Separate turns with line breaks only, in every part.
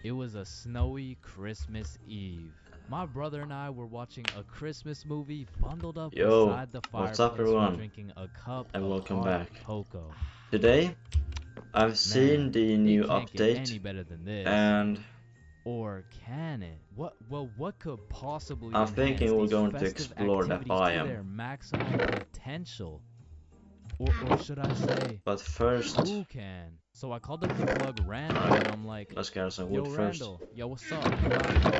It was a snowy Christmas Eve. My brother and I were watching a Christmas movie bundled up
Yo,
beside the
what's up
fireplace while
everyone,
drinking a cup
and
of
welcome
hot
back.
cocoa.
Today, I've seen
Man,
the
it
new
can't get
update,
any better than this.
and
Or can it? What could possibly
I'm
enhance
thinking we're
these
going to
festive
explore the
activities to
biome.
their maximum potential? Or should I say,
But first,
who can? So I called up the plug Randall and I'm like,
let's get some
yo
wood first.
Randall, yo what's up?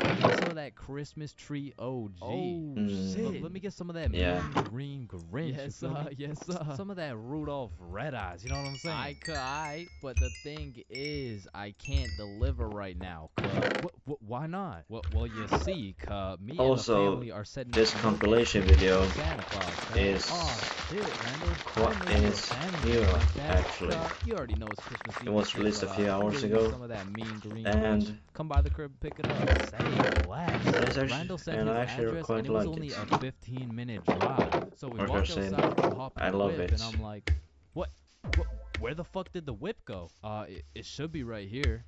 Let me get some of that Christmas tree OG. Oh shit. Let me get some of that
Yeah.
mean green Grinch. Yes Some of that Rudolph Red Eyes, you know what I'm saying? I but the thing is I can't deliver right now, why not? Well you see, me and the
Also,
family are setting
this
up
compilation video
Santa Claus,
is
shit, Randall.
what is new, actually.
You already know it's Christmas Eve.
It was released a few hours
really need
ago,
some of that mean green
and
Grinch. Come by the crib, pick it up. Say less. Randall sent his
I actually
address,
quite
and it was
like
only
it.
a 15-minute drive. So we
Like I
walk
said,
outside, we hop in
I
the
love
whip,
it.
and I'm like, what? Where the fuck did the whip go? It should be right here.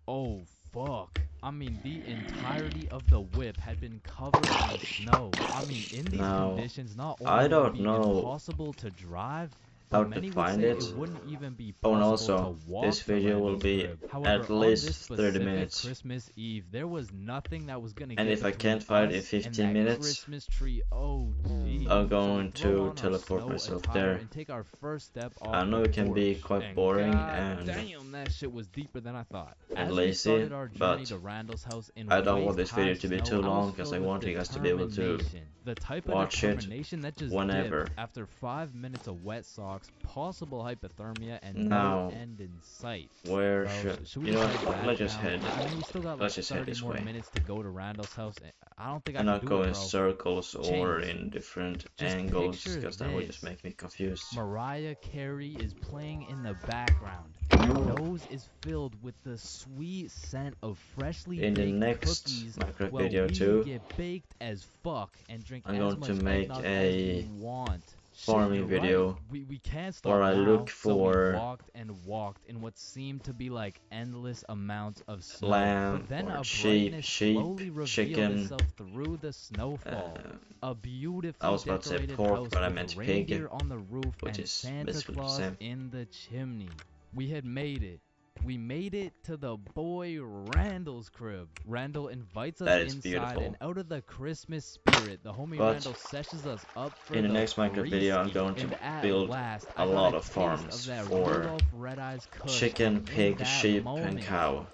Oh, fuck. I mean, the entirety of the whip had been covered in snow. I mean, in these
Now,
conditions, not
I
only would
don't
it be
know
impossible to drive,
how
but
to
many would
find
say
it.
it wouldn't even be
Oh, and
possible
also,
to walk
this
to
video will
Randall's
be
crib. However,
at
on
least
this
30
specific
minutes.
Christmas Eve, there was nothing that was gonna
And
get
if I
between
can't find it in
us
15
and that
minutes,
Christmas tree. Oh, gee.
I'm
So we
going
throw
to
on our
teleport
snow
myself
attire
there.
and take our first step off
I know
the
it can be
porch.
quite
And
boring
God
and
damn, that shit was deeper than I thought.
and
As we
lazy,
started our journey
but
to Randall's house in
I don't want this video
waist-high
to be
snow,
too
I
long
was
because I
filled with
want you guys to be able to
determination. The type of
watch it
determination that just
whenever.
dipped after 5 minutes of wet socks, possible hypothermia, and
Now,
no end in sight.
where
Bro,
should
we
you know
just head
what?
back
Let's just
now?
head.
I mean, we still got like
Let's just head
30
this
more
way.
minutes to go to Randall's house. I don't think I
And
can
not
do
go
it,
in
bro.
circles or
Change.
in different
Just
angles
picture
because that would
this.
just make me confused.
Mariah Carey is playing in the background. Your nose is filled with the sweet scent of freshly
In the
baked
next
cookies.
Minecraft
Well,
video
we
too,
get baked as fuck and drink
I'm
as
going
much
to make
eggnog as
a
we want.
farming
Shit,
video
right. We can't stop
where I
now.
look
So we
for
walked and walked in what seemed to be like endless amounts of snow.
lamb
But then
or
a
sheep,
brightness slowly revealed
chicken.
itself through the snowfall. A beautifully
I was about to say
decorated
pork,
house
but I
with
meant
reindeer
pig,
on the roof
which
and
is
Santa
basically the
Claus
same.
in the chimney. We had made it. We made it to the boy Randall's crib. Randall invites us
That is
inside,
beautiful.
and out of the Christmas spirit, the homie
But
Randall sessions us up for
in the
the
next Minecraft video, I'm
free
going
ski.
to
And at
build
last,
a
I got
lot
a
of
taste
farms
of that
for
Rudolph Red Eyes Kush,
chicken,
and in
pig,
that
sheep, and
moment,
cow.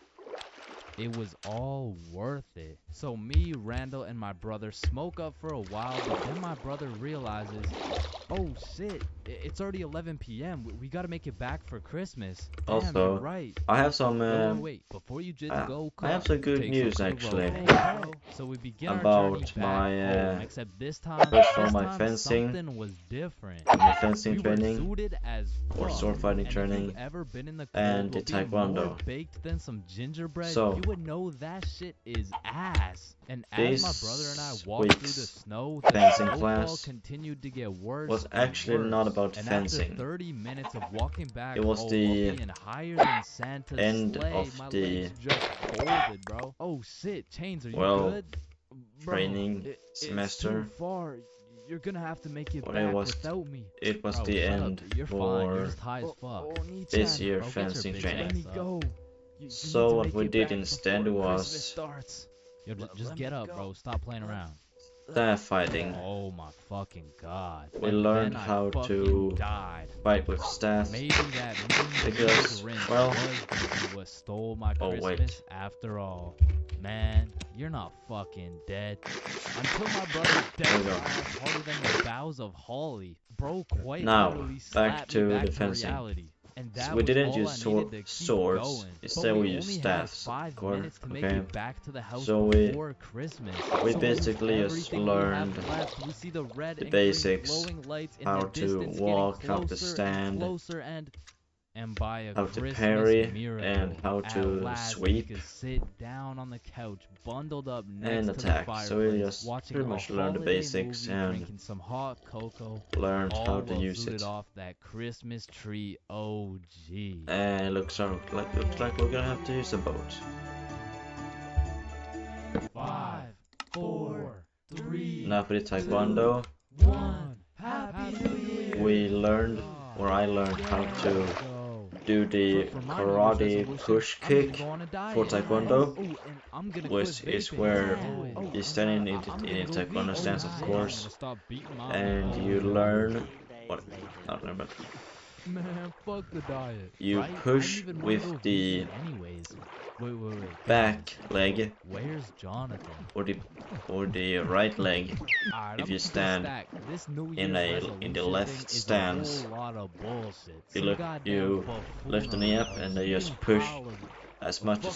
it was all worth it. So me, Randall, and my brother smoke up for a while, but then my brother realizes, oh shit, it's already 11 p.m. We gotta make it back for Christmas. Damn,
Also,
you're right.
I have some
Wait. Before you just
uh,
go,
I have some good
take
news
some to the road.
actually
Bro. So we begin our journey
about
back
my
home, except this time,
first of all my fencing,
something was different.
my fencing
We were
training,
suited as
or
fuck.
sword fighting
And if
training,
you've ever been in the
and
cold
the
while being more
taekwondo.
baked than some gingerbread,
So,
you would know that shit is ass. And as my brother and I
this
walked through the
week's
snow, the
fencing
snowfall
class
continued to get worse
was
and
actually
worse.
not about
And
fencing.
after 30 minutes of walking back
It was
home
the
while being higher than Santa's
end
sleigh,
of
my
the
legs just folded, bro. Oh shit, Chains, are you
well,
good? Bro,
training
it's
semester.
too far. You're gonna have to make it
But
back without me.
it was
Bro,
the
shut
end
up. You're fine. You're
for
just high as fuck.
this year
Bro, get your
fencing
bitch
training.
ass up. Go. You
So
need to
what
make
we
it
did
back
instead
before Christmas
was
starts. Yo, just get up, bro. Stop playing around.
staff fighting.
Oh my fucking god.
We
And
learned
then I
how
fucking
to
died.
fight with staff.
Maybe that mean
Because,
Grinch
well,
was what stole my
oh,
Christmas
wait.
after all. Man, you're not fucking dead. Until my brother's dead
There we go.
laugh harder than the boughs of holly. Bro quite
Now,
literally
back
slapped
to
me back
the fencing.
reality. And that
So we
was
didn't
all
use
I needed to keep
swords,
going.
instead
But
we used
only had
staffs.
5 minutes to make
Okay.
it back to the house
So we
before Christmas.
we
So
basically
with
just
everything we have
learned
left, we see the red
the
and green
basics,
glowing lights in
how
the
to
distance
walk,
getting
how to
closer
stand,
and closer and by a
how to
Christmas
parry,
miracle,
and how
at
to
last
sweep
we could sit down on the couch, bundled up next
and
to
attack.
the
So we
fireplace,
just
watching
pretty
a
much learned the
holiday
basics
movie,
and
drinking some hot cocoa,
learned
all
how to
while
use
zooted
it.
off that Christmas tree OG.
And looks like we're gonna have to use a boat.
4, 3,
Enough with the Taekwondo.
1. Happy New Year!
We learned, or I learned how to do the karate push kick for Taekwondo, which is where you're standing in a Taekwondo stance, of course, and you learn what, not learn, but
Man, fuck the diet.
you
Right?
push
I don't even
with
wanna go
the
vegan anyways. Wait.
back leg
Where's Jonathan?
or the right leg
Alright,
if
I'm
you
keep it
stand
stacked. This New
in
Year's
the
resolution
left
thing is
stance.
a whole lot of bullshit.
You
Some
look,
goddamn
you lift the knee up and then you just push as much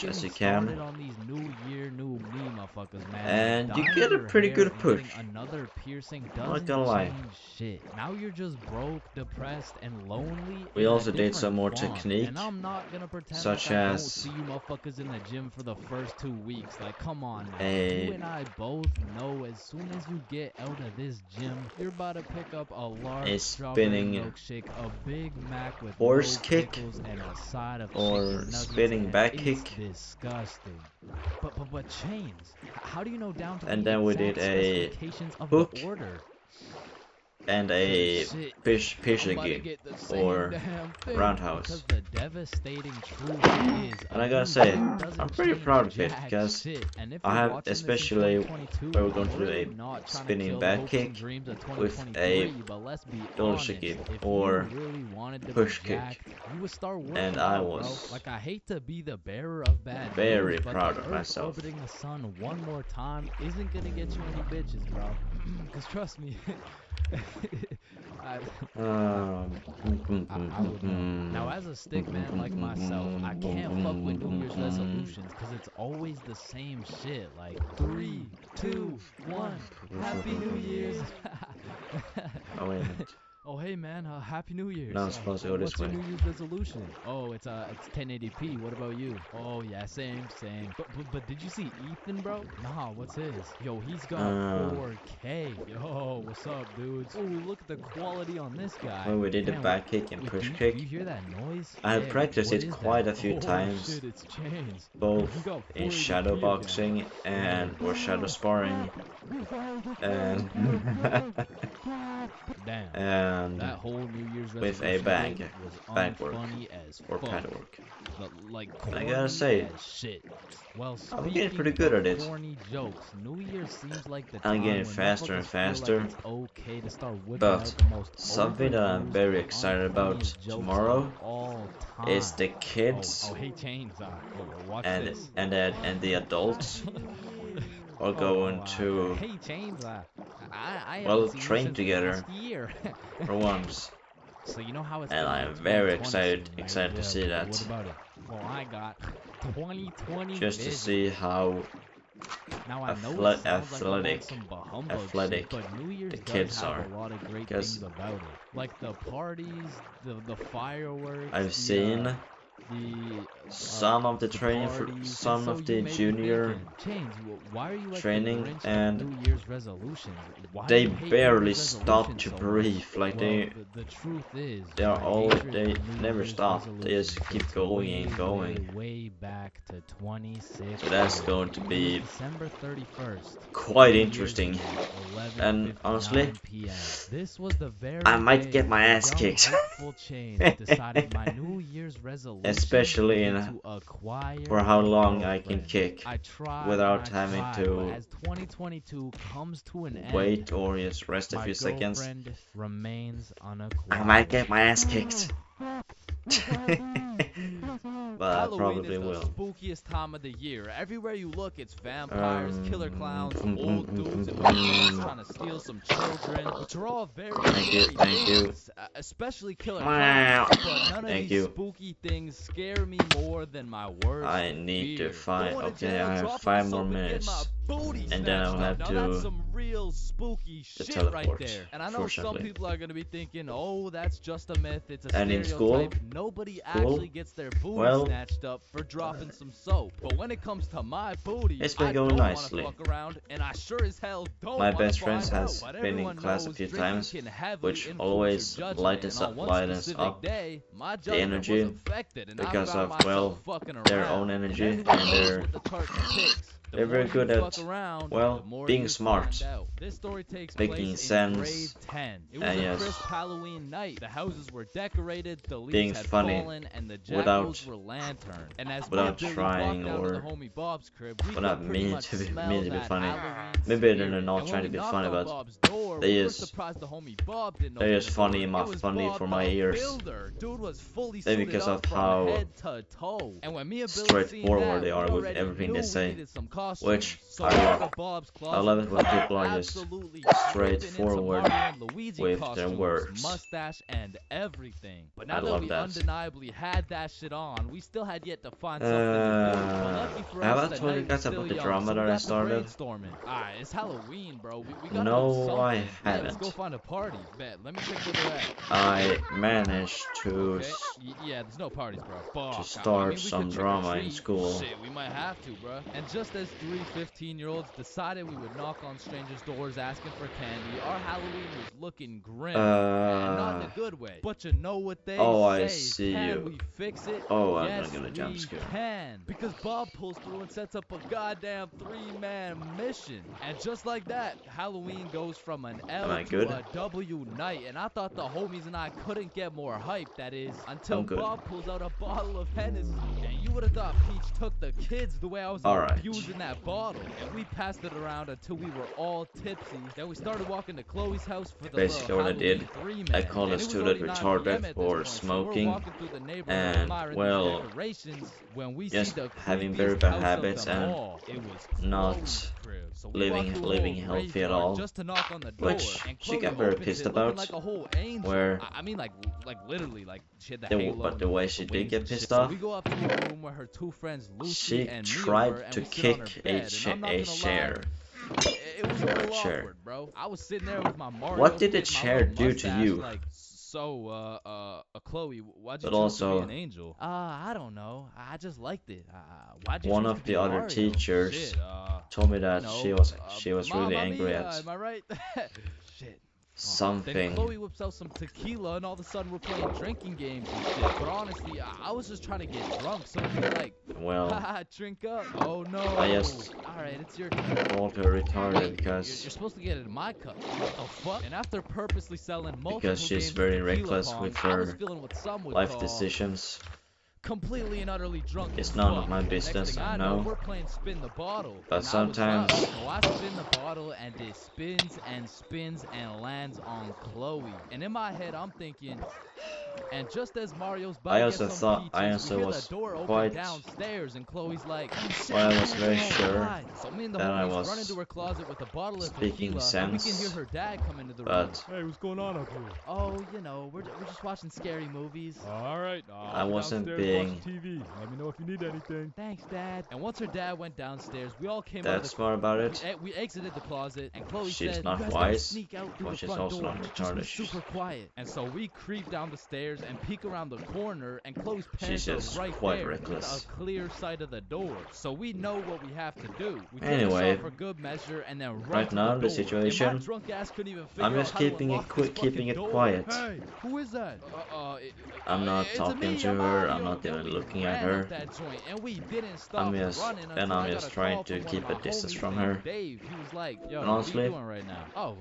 as you can,
on these New Year, new me motherfuckers, man.
and you
Dyeing
get a
your
pretty
hair
good
and
push.
getting another piercing
Not
doesn't
gonna lie.
change shit. Now you're just broke, depressed, and lonely.
We
in a
also did
different
some more
font.
technique,
And I'm not gonna pretend
such
like I don't
as
see you motherfuckers in the gym for the first 2 weeks. Like, come on now.
a
You and I both know as soon as you get out of this gym, you're about to pick up a large strawberry
spinning
milkshake, a Big Mac with
horse
no
kick
pickles, and a side of
or
chicken nuggets,
spinning
and
back
it's
kick,
disgusting. But chains. How do you know down to
and
the
then we
exact
did a
specifications of
hook
the order?
and a
Shit.
fish
I'm about to
game
get the same
or
damn thing.
roundhouse.
Because the devastating truth is,
And I
a
gotta
new
say,
year doesn't
I'm pretty
change
proud of it
jack
because
shit. And if
I
you're
have,
watching this in
especially
2022,
where we're going
I'm
to do
really
a
not trying to
spinning
kill the
back
hopes
kick
and dreams of
with
2023, but let's be
shoulder
honest.
kick
If
or
you really wanted to
push
be
kick.
jacked, you would start working
And I
out, bro.
was
Like, I hate to be the bearer of bad
very
news, but
proud
the
of
Earth
myself.
orbiting the sun one more time isn't gonna get you any bitches, bro. Cause trust me, I would know. Now, as a stick man like myself, I can't fuck with New Year's resolutions because it's always the same shit. Like 3, 2, 1, Happy New Year's.
Oh wait a minute.
Oh hey man, Happy New Year's.
No, I'm supposed to go this
What's your
way.
New Year's resolution? Oh, it's 1080p. What about you? Oh yeah, same. But did you see Ethan, bro? Nah, what's his? Yo, he's got 4K. Yo, what's up, dudes? Oh, look at the quality on this guy.
When we did the
Damn,
back kick and
wait,
push
do
kick,
you hear that noise?
I have
Yeah,
practiced
what
it
is
quite
that?
a few times,
Shit, it's chains.
both
You got
in
480p
shadow
again.
boxing and or shadow sparring, and
Damn.
and
That whole New Year's
with a
resolution
bang,
thing was
back work
unfunny as
or
fuck.
pad work.
Like
I
corny
gotta say,
as shit. Well,
I'm getting
speaking
pretty good
of
at it.
corny jokes, New Year seems like the
I'm
time
getting
when
faster and
motherfuckers
faster.
feel like it's okay to start whipping
But
out the most
something that I'm
overused
very
and
excited about
unfunniest jokes
tomorrow
of all time.
is the kids
Oh, hey chains, watch
and
this.
the adults are going to
Hey chains, I
well
haven't seen you
train
since
together
last year.
for once,
So you know how it's
and
gonna
I'm
be
very
2020 soon, right?
excited to see that.
What about it? Well, I got 2020
Just to
vision.
see how
Now I know it sounds like I'm on
athletic
some bahumbug shit, but New Year's
the
does
kids
have
are.
a lot of great
'Cause
things about it, like the parties, the fireworks,
I've seen some of the training for
parties.
some
So
of
you
the
may be
junior
thinking, Chains, why are you like
training,
the Grinch
and
of New Year's resolutions? Why do
they
you hate New
barely
Year's
stop
resolutions
to
so
breathe.
much?
Like
Well, the truth is,
they are
my
all
hatred
they
for New
never
Year's
stop. They just
resolutions
keep
dates
going and going.
way back to 2016.
So that's going to
It
be
was December 31st.
quite
New Year's
interesting.
Eve,
And honestly,
11:59 p.m. This was the very
I might
day
get my
the
ass
young,
kicked.
hopeful Chains decided my New Year's resolution
Especially
would
in
be to acquire
for how
a
long I can
girlfriend.
kick
I tried
without
and I
having
tried,
to
but as 2022 comes to an end,
wait or just rest a
my
few seconds.
girlfriend remains unacquired.
I might get my ass kicked. But I
Halloween
probably
is the
will.
spookiest time of the year. Everywhere you look, it's vampires, killer clowns,
mm,
old
mm,
dudes
mm,
in
mm,
pants
mm.
trying to steal some children, which are all very
Thank you,
scary
thank you.
things, especially killer
Wow.
clowns. But none of
Thank
these
you.
spooky things scare me more than my worst
I need
fear.
to find.
Going to
Okay,
jail,
I have
dropping
5
the
more
soap and getting my
minutes,
booty
and then I'll
snatched
have
up. Now that's
to
some real spooky
the
shit right
teleport.
there. And I know some
Fortunately.
people are gonna be thinking, oh, that's just a myth, it's a
And in school?
stereotype. Nobody actually gets their booty
Well,
snatched up for dropping some soap. But when it comes to my booty,
it's been
I
going
don't
nicely.
wanna fuck around, and I sure as hell don't
My
wanna
best
find
friend has
out. But
been in
everyone
class a
knows
few
drinking
times,
can heavily
which
influence
always
your judgment,
lightens
and on one
lightens
specific
up
day, my
the
judgment
energy
was affected, and
because
I found
of, well,
myself fucking
their
around.
own energy
Everyone
and
knows
their
what the tartan picks.
They're very good at, well, being smart,
This story takes
making
place in grade
sense,
10. It was
and
a
yes,
crisp Halloween night. The houses were decorated, the
being
leaves had
funny
fallen, and the
without
jack-o'-lantern were lanterned. And as me
without
and Billy
trying
walked down to the
or
homie Bob's crib, we
without
could pretty
meaning
much
to be
smell
mean to be
that
funny.
Halloween
Maybe they're
spirit.
not
And
trying
when
to
we
be
knocked
funny,
on
but
Bob's door,
they
we were
just
surprised the homie Bob didn't
they're
open
just
the
funny
door. It
enough
was
funny
Bob
for my
the
ears.
Builder. Dude was fully
Maybe
suited
because
up
of
from
how
head to toe. And when me and Billy seen
straightforward
that,
they
we
are with
already
everything
knew
they
we
say,
needed some costumes.
which
So
I
we
love.
went to Bob's
I
closet
love it
and
when
came
people
out
are just
absolutely
straightforward
into Mario and Luigi
with their
costumes,
words.
mustache and everything. But
I
now that
love
we
that.
undeniably had that shit on, we still had yet to find something to do. But lucky for
Have
us,
I
the
told you
night was
guys about
still
the
young,
drama
so we
that I
got to
started?
brainstorming. Alright, it's Halloween, bro. We gotta do
No,
something.
I
Yeah, let's go
haven't.
find a party. Bet. Let me check where they're at.
I managed to
Okay. Yeah, there's no parties, bro. Fuck. I
start
mean, we
some
could trick or
drama in
treat.
school.
Shit, we might have to, bro. And just as three 15-year-olds decided we would knock on strangers' doors asking for candy, our Halloween was looking grim. And not in a good way. But you know what they
Oh,
say.
I see
Can
you.
we fix it?
Oh, I'm
Yes,
gonna get a jump
we
scare.
can. Because Bob pulls through and sets up a goddamn 3-man mission. And just like that, Halloween goes from an L
Am I
to
good?
a W night. And I thought the homies and I couldn't get more hype, that is, until
I'm good.
Bob pulls out a bottle of Hennessy. And you would have thought Peach took the kids the way I was
Alright.
abusing that bottle. And we passed it around until we were all tipsy. Then we started walking to Chloe's house for the
Basically
little
what I
Halloween
did,
3-man.
I called a
And it was
student
already 9
retarded
p.m. at this
for
point, so
smoking
we're walking through the neighborhood
and,
admiring
well,
these decorations when we
just
see the
having very
creepiest
bad
house
habits
of them
and
all. It was
not
Chloe's crib. So we
living
walked through a
living
whole
healthy at
graveyard
all,
just to knock on the door,
which
and
she
Chloe
got very
opens
pissed
it looking
about.
like a whole angel.
Where
I mean, like literally, like she had the halo.
but the
and
way
the
she did
wings
get
and
pissed
shit. So
off,
we go up to a room where her two friends Lucy
she
and Mia
tried
were, and
to
we sit on her
kick
bed. And I'm not gonna
chair.
lie, it was a little
chair.
awkward, bro. I was sitting there with my Mario.
What did the
kit, my
chair
little
do to
mustache,
you?
Like, so, Chloe, why'd you
But
choose to
also,
be an angel? I don't know. I just liked it. Why'd you
one
choose
of
to be
the other
Mario?
teachers
Shit,
told me that
you
she
know,
was really
Mamma
angry
Mia,
at
am I right? Shit. Then
something.
Chloe whips out some tequila, and all of a sudden we're playing drinking games and shit. But honestly, I was just trying to get drunk, so it'd be like,
Well,
haha, drink up. Oh no.
I just
Alright, it's your turn.
called her retarded
Wait, you're
because
supposed to get it in my cup. What the fuck? And after purposely selling multiple
because she's
games
very
of tequila
reckless
pong,
with
I was
her
feeling what some would
life
call
decisions.
completely and utterly drunk.
It's
as
none
fuck.
of my
And
business,
next thing
I
I know,
know.
we're playing spin the bottle.
But
And
sometimes-
I was up, so I spin the bottle and it spins and spins and lands on Chloe. And in my head, I'm thinking. And just as Mario's about
I
to
also
get some
thought-
peaches,
I also
we hear
was
the door open
quite-
downstairs, and Chloe's like, oh, shit,
Well, I was
can't
very
go
sure
outside. So me and the
that I
homies
was
run into her closet with a bottle of
speaking
tequila, and we can
sense,
hear her dad come into the room.
but
Hey, what's going on up here?
Oh, you know, we're just watching scary movies.
All right,
I
I'll be
wasn't
downstairs
being
watching TV. Let me know if you need anything.
Thanks, Dad. And once her dad went downstairs, we all came out
that
of the
smart about it.
we exited the closet, and Chloe
She's
said,
not
"You guys gotta
wise,
sneak out through
but
the
she's
front
also
door.
not
Just be
retarded.
super quiet." And so we creep down the stairs and peek around the corner, and Chloe's parents
She's just
are right
quite
there
reckless.
with a clear sight of the door. So we know what we have to do. We take
Anyway,
a shot for good measure, and then run
right
to
now,
the
the
door.
situation,
And my drunk ass couldn't even figure
I'm
out
just
how to
keeping it
unlock this
keeping
fucking
it
door.
quiet.
Hey, who is that?
I'm not
It's
talking
me,
to
I'm
her.
Mario.
I'm not
And
even
we
looking at
ran
her.
up that joint, and we didn't stop
I'm just
running
and
until I
I'm
got
just
a
trying
call
to
from one
keep
of
a
my
distance
homies
from
named
her.
Dave. He was like, "Yo,
And
what
honestly,
are you doing right now?" "Oh,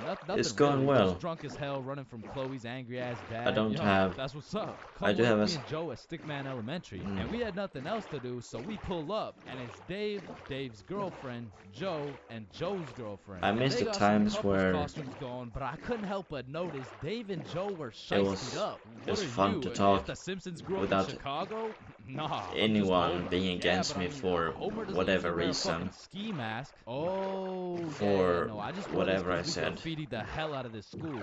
nothing
it's going
really.
well.
Just drunk as hell, running from Chloe's angry ass dad."
I don't
Yo,
have-
That's what's up.
I
Come
do
with
have a
me
s-
and Joe at Stickman Elementary, and we had nothing else to do, so we pull up, and it's Dave, Dave's girlfriend, Joe, and Joe's girlfriend.
I
And
miss
they
the
got some
times
couples
where
costumes going, but I couldn't help but notice Dave and Joe were
was-
shiesty up.
it was
What are
fun
you,
to
if
talk
the Simpsons grew up
without
in Chicago? Nah, I'm just
anyone
Homer.
being
Yeah,
against
but
me
I mean,
for
Homer doesn't
whatever
usually wear a
reason.
fucking ski mask. Oh,
For
no, I just
whatever I
we
said.
graffitied the hell out of this school.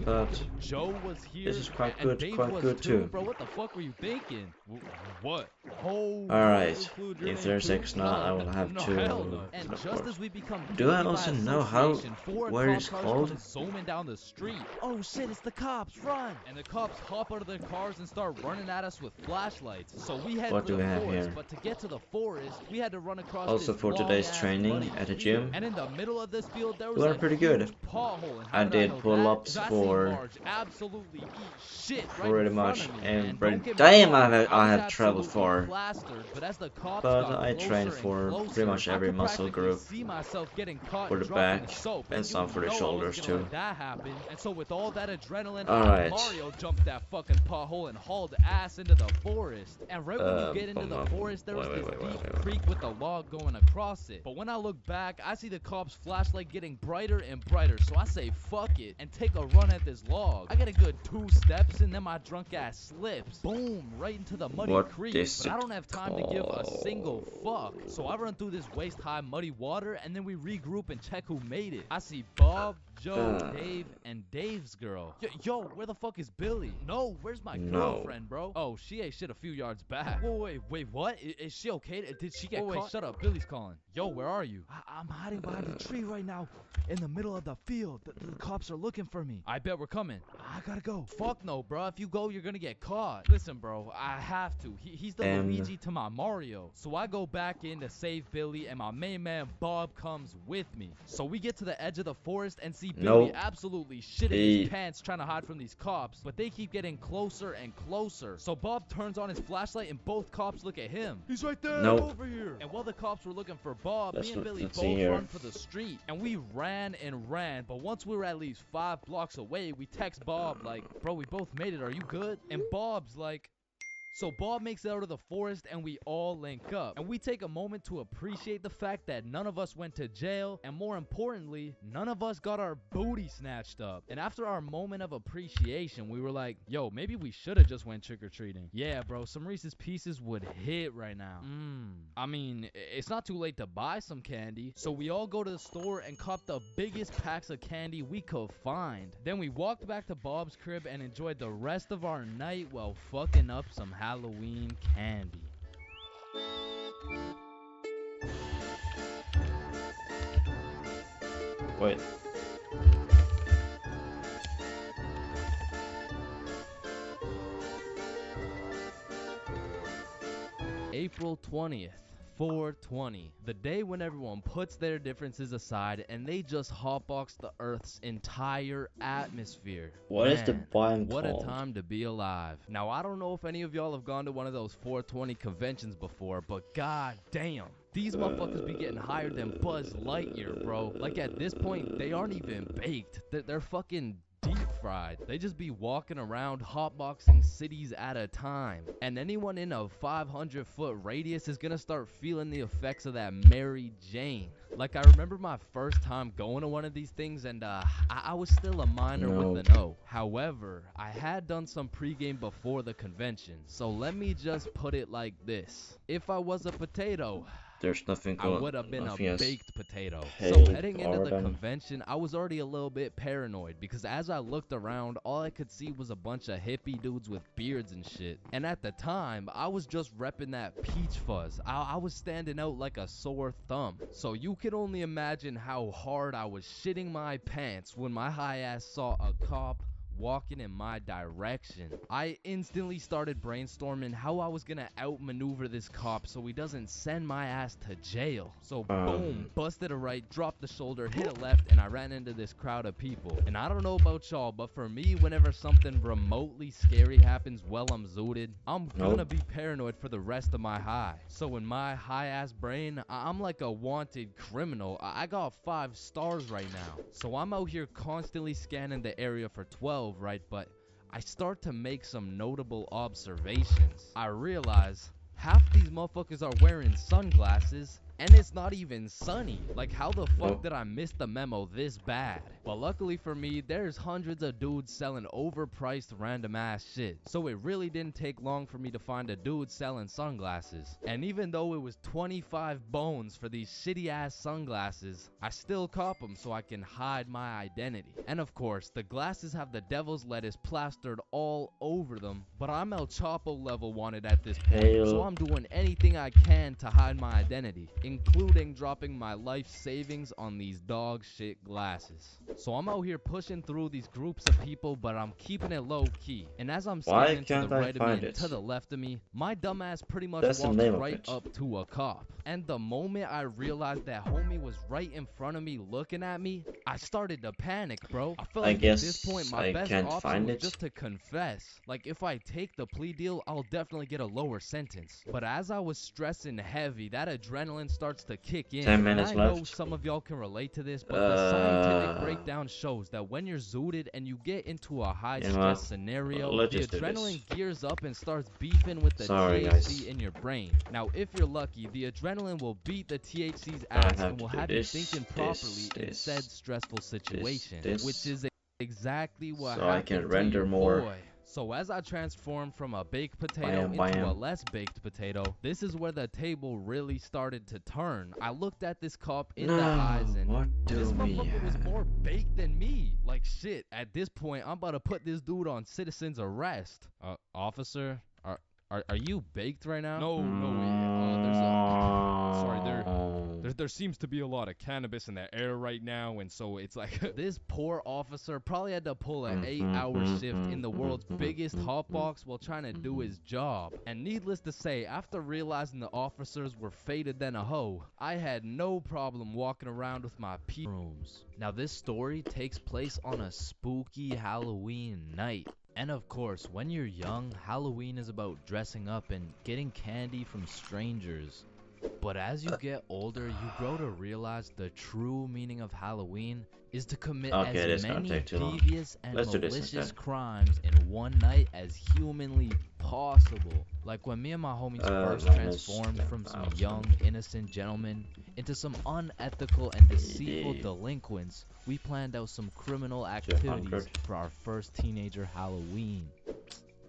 But
Joe was here.
this is quite
and
good,
Dave
quite
was
good too.
Bro, what the fuck were you thinking? What? Oh,
Alright,
include your
if
name
there's
too?
X now, I will have
no,
to
hell no. And
of
just
course.
as we become
Do I
guilty by
also know how-
association, four
where
cop
it's
cars
called?
come zooming down the street. Oh shit, it's the cops! Run! And the cops hop out of their cars and start running at us with flashlights. So we head
What
for
do
the
we have
forest,
here?
but to get to the forest, we had to run across
Also
this
for today's
long-ass
training
muddy
at the
field.
gym,
And in the middle of this field, there was
we were
a
pretty good.
huge pothole. And
I
how did
did
know
pull-ups
that? 'Cause I
for
seen Marge absolutely eat shit right
pretty
in front
much
of me.
every
And don't get me
day
wrong,
I
was
have traveled
absolutely
for.
plastered, but as the cops
but
got
I
closer
trained
and
for
closer,
pretty much every
I could
muscle
practically
group,
see myself getting caught
for the
dropping
back
the soap,
and some for the
I
shoulders
wasn't gonna
too.
let that happen. And so with all that adrenaline,
Alright.
Mario jumped that fucking pothole and hauled ass into the forest. And right when you get into the forest, there was this deep creek with a log going across it. But when I look back, I see the cops' flashlight getting brighter and brighter, so I say fuck it and take a run at this log. I get a good 2 steps and then my drunk ass slips. Boom, right into the muddy creek. But I don't have time to give a single fuck. So I run through this waist-high muddy water and then we regroup and check who made it. I see Bob, Joe, Dave, and Dave's girl. Yo, where the fuck is Billy? No, where's my girlfriend, bro? Oh, she ate shit a few yards back. Wait, what? Is she okay? Did she get caught? Wait, shut up. Billy's calling. Yo, where are you? I'm hiding behind a tree right now in the middle of the field. The cops are looking for me. I bet we're coming. I gotta go. Fuck no, bro. If you go, you're gonna get caught. Listen, bro, I have to. He's the Luigi to my Mario. So I go back in to save Billy, and my main man Bob comes with me. So we get to the edge of the forest and see Billy absolutely shitting his pants trying to hide from these cops, but they keep getting closer and closer. So Bob turns on his flashlight and both cops look at him. He's right there, over here. And while the cops were looking for Bob, me and Billy both run for the street. And we ran and ran, but once we were at least 5 blocks away, we text Bob like, bro, we both made it, are you good? And Bob's like, so Bob makes it out of the forest and we all link up. And we take a moment to appreciate the fact that none of us went to jail. And more importantly, none of us got our booty snatched up. And after our moment of appreciation, we were like, yo, maybe we should have just went trick-or-treating. Yeah, bro, some Reese's Pieces would hit right now. I mean, it's not too late to buy some candy. So we all go to the store and cop the biggest packs of candy we could find. Then we walked back to Bob's crib and enjoyed the rest of our night while fucking up some Halloween candy.
Wait.
April 20th. 420, the day when everyone puts their differences aside and they just hotbox the Earth's entire atmosphere.
What is the biome
What
called?
a time to be alive. Now, I don't know if any of y'all have gone to one of those 420 conventions before, but god damn. These motherfuckers be getting higher than Buzz Lightyear, bro. Like, at this point, they aren't even baked. They're fucking deep fried. They just be walking around hotboxing cities at a time. And anyone in a 500-foot radius is gonna start feeling the effects of that Mary Jane. Like, I remember my first time going to one of these things, and I was still a minor with an O. However, I had done some pregame before the convention. So let me just put it like this. If I was a potato,
there's nothing
I would have been a baked potato.
Hey,
so heading into the convention, I was already a little bit paranoid because as I looked around, all I could see was a bunch of hippie dudes with beards and shit. And at the time, I was just repping that peach fuzz. I was standing out like a sore thumb. So you can only imagine how hard I was shitting my pants when my high ass saw a cop walking in my direction. I instantly started brainstorming how I was gonna outmaneuver this cop so he doesn't send my ass to jail. So boom, busted a right, dropped the shoulder, hit a left, and I ran into this crowd of people. And I don't know about y'all, but for me, whenever something remotely scary happens while I'm zooted, I'm gonna be paranoid for the rest of my high. So in my high ass brain, I'm like a wanted criminal. I got 5 stars right now. So I'm out here constantly scanning the area for 12, right? But I start to make some notable observations. I realize half these motherfuckers are wearing sunglasses and it's not even sunny. Like, how the fuck did I miss the memo this bad? But luckily for me, there's hundreds of dudes selling overpriced random ass shit. So it really didn't take long for me to find a dude selling sunglasses. And even though it was 25 bones for these shitty ass sunglasses, I still cop them so I can hide my identity. And of course, the glasses have the devil's lettuce plastered all over them, but I'm El Chapo level wanted at this point, so I'm doing anything I can to hide my identity. including dropping my life savings on these dog shit glasses. So I'm out here pushing through these groups of people, but I'm keeping it low key. And as I'm
Why
scanning to the
can't I
right of me
find
and
it?
to the left of me, my dumbass pretty much
That's the
walks
name of
right
it.
up to a cop. And the moment I realized that homie was right in front of me looking at me, I started to panic, bro. I felt
I
like at this point
guess
my
I
best
can't
option
find
was
it.
just to confess. Like, if I take the plea deal, I'll definitely get a lower sentence. But as I was stressing heavy, that adrenaline starts to kick in.
10 minutes
and I know
left.
some of y'all can relate to this, but the scientific breakdown shows that when you're zooted and you get into a high stress scenario,
let's
the
just do
adrenaline
this.
gears up and starts beefing with the
Sorry,
THC
guys.
in your brain. Now, if you're lucky, the adrenaline will beat the THC's
I
ass
have
and will
to do
have
this,
you thinking properly in said stressful situation, which is exactly what
so I
happened
can
to
render
your
more.
boy. So as I transformed from a baked potato into
Biome.
a less baked potato, this is where the table really started to turn. I looked at this cop in the eyes and
what do
this
we
motherfucker was
have?
more baked than me. Like shit, at this point, I'm about to put this dude on citizen's arrest. Officer, are you baked right now?
No, there seems to be a lot of cannabis in the air right now, and so it's like
This poor officer probably had to pull an 8-hour shift in the world's biggest hotbox while trying to do his job. And needless to say, after realizing the officers were faded than a hoe, I had no problem walking around with my rooms. Now this story takes place on a spooky Halloween night. And of course, when you're young, Halloween is about dressing up and getting candy from strangers. But as you get older, you grow to realize the true meaning of Halloween is to commit as many devious and malicious crimes in one night as humanly possible. Like when me and my homies first transformed from some young, innocent gentlemen into some unethical and deceitful delinquents, we planned out some criminal activities for our first teenager Halloween.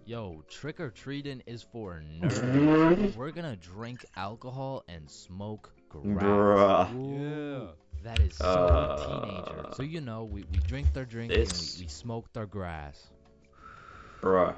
Yo, trick-or-treating is for nerds. We're gonna drink alcohol and smoke grass.
yeah.
That is so teenager. So you know, we drink their drink and we smoke their grass.
Bruh.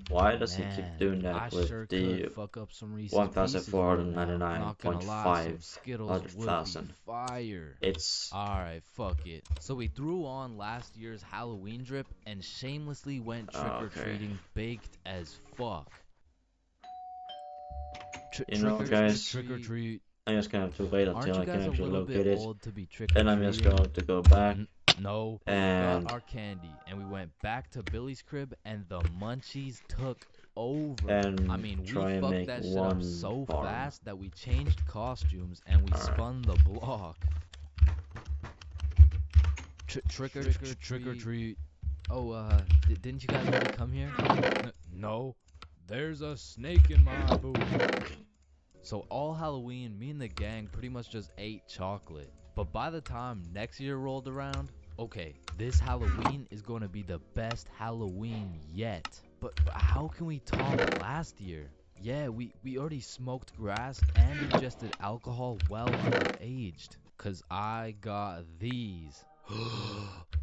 Why does he keep doing that with
sure
the
fuck up some
1,499.5
fire.
It's
alright, fuck it. So we threw on last year's Halloween drip and shamelessly went trick-or-treating baked as fuck.
You know, guys,
trick-or-treat.
I'm just gonna have to wait until I can actually locate it.
And
I'm just going to go back.
No,
and
we got our candy, and we went back to Billy's crib, and the munchies took over.
And
I mean, we
try
fucked
and
that
make
shit up
one
so
farm.
fast that we changed costumes, and we spun the block. Trick or treat. Oh, didn't you guys already come here?
No, there's a snake in my boot.
So all Halloween, me and the gang pretty much just ate chocolate. But by the time next year rolled around, okay, this Halloween is going to be the best Halloween yet. But how can we top last year? Yeah, we already smoked grass and ingested alcohol well underaged. Cause I got these.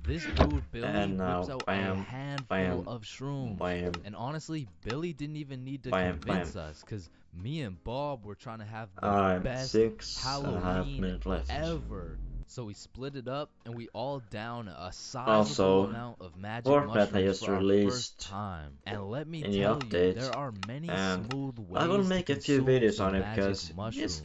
This dude Billy whips out a handful of shrooms. And honestly, Billy didn't even need to convince us, cause me and Bob were trying to have the best Halloween ever. So we split it up, and we all down a sizable amount of magic mushrooms for our first time. And let me tell you, there are many smooth ways
I will make a few videos on it because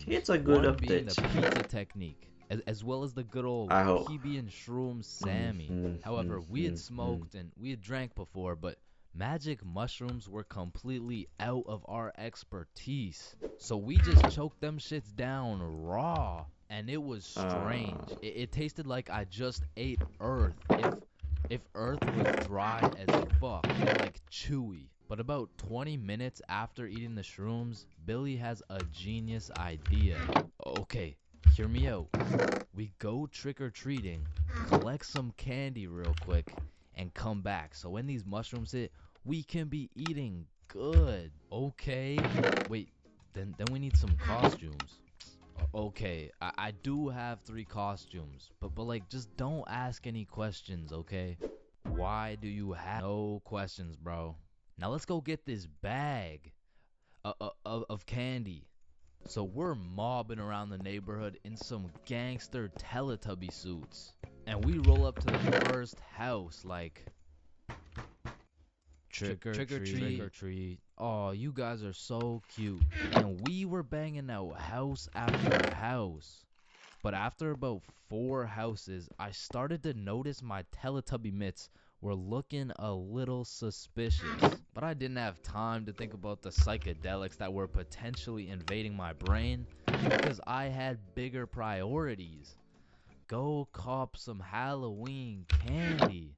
it's a good
One
update.
being the pizza technique, as well as the good old PB and Shroom Sammy. However, we had smoked and we had drank before, but magic mushrooms were completely out of our expertise. So we just choked them shits down raw. And it was strange. It tasted like I just ate earth. If earth was dry as fuck and like chewy. But about 20 minutes after eating the shrooms, Billy has a genius idea. Okay, hear me out. We go trick-or-treating, collect some candy real quick, and come back. So when these mushrooms hit, we can be eating good. Okay. Wait, then we need some costumes. Okay, I do have 3 costumes, but like, just don't ask any questions, okay? Why do you have no questions, bro? Now let's go get this bag. of candy. So we're mobbing around the neighborhood in some gangster Teletubby suits. And we roll up to the first house like, trick or treat. Oh, you guys are so cute. And we were banging out house after house. But after about 4 houses, I started to notice my Teletubby mitts were looking a little suspicious. But I didn't have time to think about the psychedelics that were potentially invading my brain because I had bigger priorities. Go cop some Halloween candy.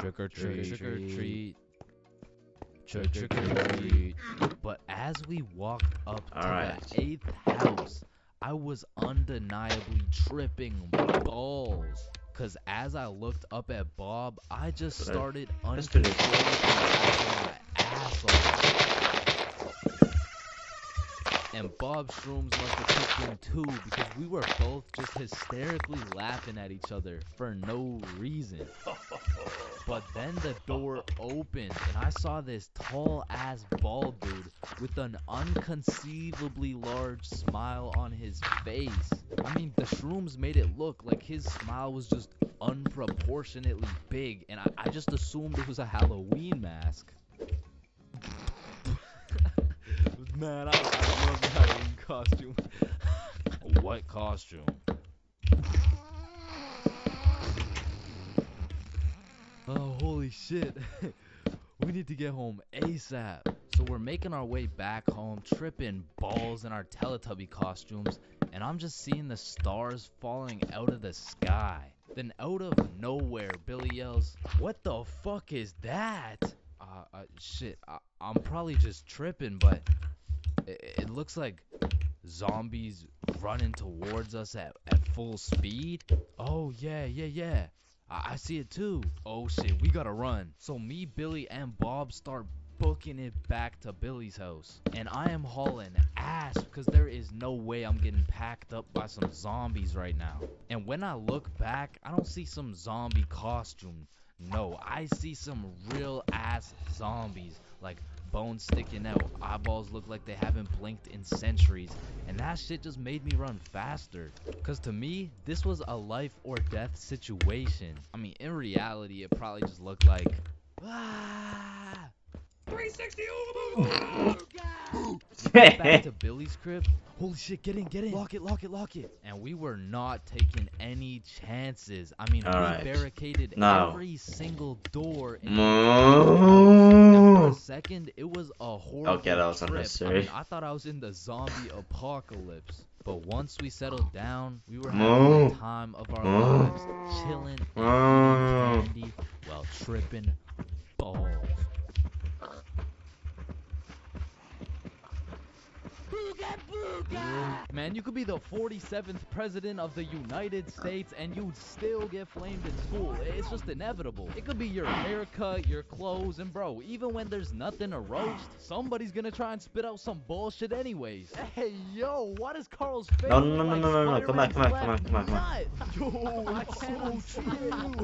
Trick or treat. Trick or treat. Trick or treat. But as we walked up to the 8th house, I was undeniably tripping balls. Cause as I looked up at Bob, I just started uncontrollably laughing my ass off. And Bob's shrooms must have kicked in too, because we were both just hysterically laughing at each other for no reason. But then the door opened, and I saw this tall-ass bald dude with an unconceivably large smile on his face. I mean, the shrooms made it look like his smile was just unproportionately big, and I just assumed it was a Halloween mask. Man, I love the Halloween costume. What costume? Oh, holy shit. We need to get home ASAP. So we're making our way back home, tripping balls in our Teletubby costumes, and I'm just seeing the stars falling out of the sky. Then out of nowhere, Billy yells, "What the fuck is that?" Shit, I'm probably just tripping, but it looks like zombies running towards us at full speed. Oh, yeah. I see it too. Oh shit, we gotta run. So me, Billy, and Bob start booking it back to Billy's house. And I am hauling ass because there is no way I'm getting packed up by some zombies right now. And when I look back, I don't see some zombie costume. No, I see some real ass zombies. Like bones sticking out, eyeballs look like they haven't blinked in centuries, and that shit just made me run faster. Cause to me, this was a life or death situation. I mean, in reality, it probably just looked like 360. Back to Billy's crib. Holy shit, get in. Lock it. And we were not taking any chances. I mean, we barricaded every single door. And for a second, it was a horrible
that was
trip.
unnecessary.
I mean, I thought I was in the zombie apocalypse. But once we settled down, we were having the time of our lives, chilling and eating candy while tripping balls. Man, you could be the 47th president of the United States and you'd still get flamed in school. It's just inevitable. It could be your haircut, your clothes, and bro, even when there's nothing to roast, somebody's gonna try and spit out some bullshit anyways. Hey, yo, why does Carl's face
No, come back.
Yo, that's so true.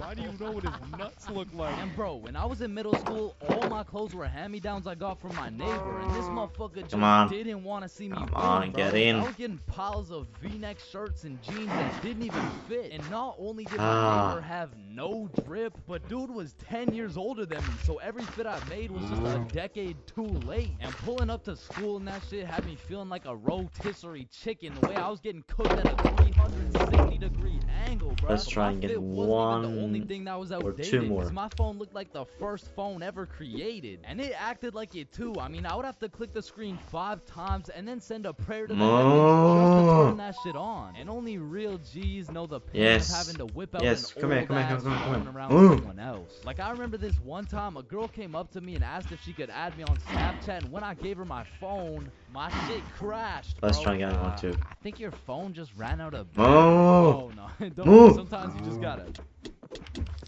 Why do you know what his nuts look like?
And bro, when I was in middle school, all my clothes were hand-me-downs I got from my neighbor, and this motherfucker just didn't want to see me win,
get
bro.
in.
I was getting piles of V-neck shirts and jeans that didn't even fit, and not only did my neighbor have no drip, but dude was 10 years older than me, so every fit I made was just a decade too late. And pulling up to school and that shit had me feeling like a rotisserie chicken, the way I was getting cooked at a 360-degree angle, bro.
Let's try and get one
the only thing that was outdated,
or two more.
because my phone looked like the first phone ever created, and it acted like it too. I mean, I would have to click the screen 5 times and then send a prayer to the heavens just to turn that shit on. And only real G's know the pain of having to whip out an old ass phone around someone else. Like, I remember this one time a girl came up to me and asked if she could add me on Snapchat, and when I gave her my phone, my shit crashed, bro.
Let's try and get one too.
I think your phone just ran out of battery. Oh no, don't. Sometimes you just gotta.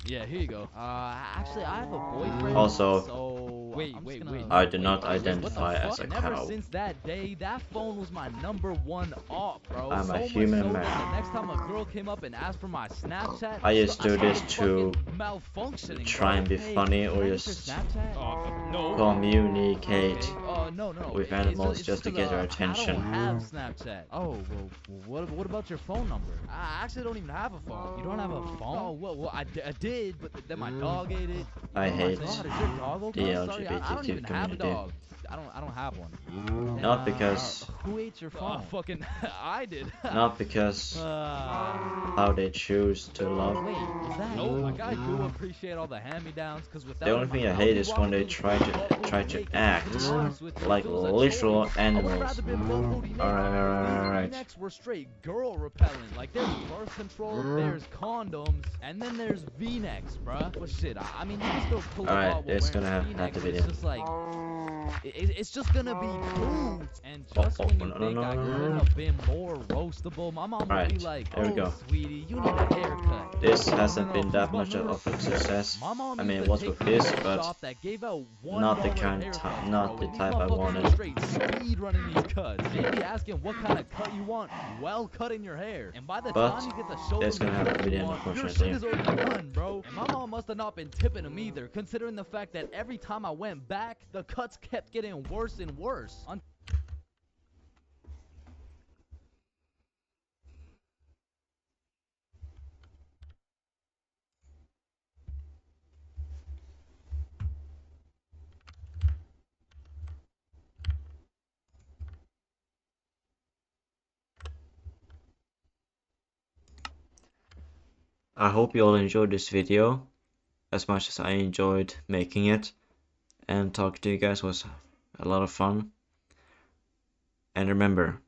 Yeah, here you go. Actually, I have a boyfriend.
Also,
so wait.
I do not identify as a
and
cow.
ever since that day, that phone was my #1 op, bro.
I'm
so
a human
so
man.
The next time a girl came up and asked for my Snapchat,
I used to do this to
malfunctioning,
try and be funny or
hey,
just
Snapchat?
No.
communicate.
Okay. No.
with animals just to get your
I
attention.
don't have Snapchat. Oh, well, what about your phone number? I actually don't even have a phone. You don't have a phone? Oh, well, I did, but then my dog ate it.
I hate
God, is your dog
the
okay? Sorry, I don't
LGBTQ
even have a
community.
dog. I don't have one.
Not because
who ate your phone? Fucking I did.
not because how they choose to love.
Wait, is that? No, like I do appreciate all the hand-me-downs, cause without
The only thing I hate is when they try to act like literal animals. Alright.
Next, we're straight girl repellent. Like there's birth control, there's condoms, and then there's V-necks, bruh. But shit, I mean you can still pull it off.
Alright, it's gonna have to be
It's just like it's just gonna be cool. And just when you think I couldn't have been more roastable, my mom would be like,
here we go.
Sweetie, you need a haircut.
This hasn't been that much of a success. I mean, it was with this, but not the type I wanted.
Speed running these cuts. They'd be asking what kind of cut you want while cutting your hair. And by the time you get the shoulder,
it's gonna have to be the end,
your shit is already done, bro. And my mom must have not been tipping him either, considering the fact that every time I went back, the cuts kept getting worse and worse.
I hope you all enjoyed this video as much as I enjoyed making it, and talking to you guys was a lot of fun. And remember,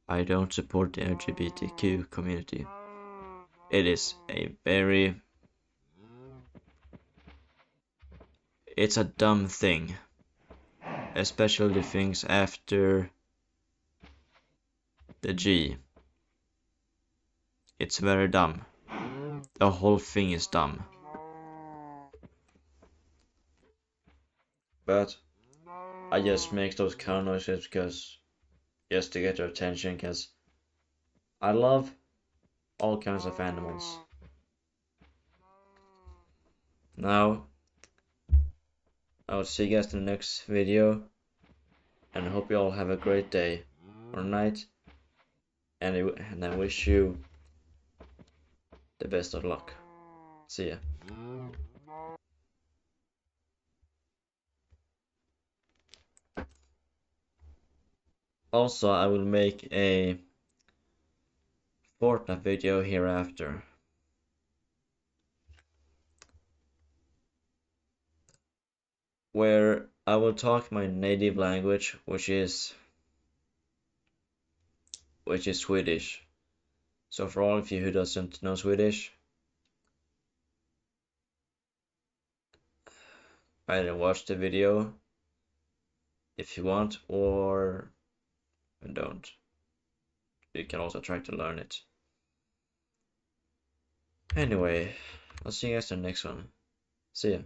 I don't support the LGBTQ community. It is it's a dumb thing, especially the things after the G. It's very dumb. The whole thing is dumb. But I just make those kind of noises because just to get your attention, because I love all kinds of animals. Now I'll see you guys in the next video, and I hope you all have a great day or night, and I wish you the best of luck. See ya. Also, I will make a Fortnite video hereafter. Where I will talk my native language, which is Swedish. So for all of you who doesn't know Swedish, either watch the video if you want, or don't. You can also try to learn it. Anyway, I'll see you guys in the next one. See ya.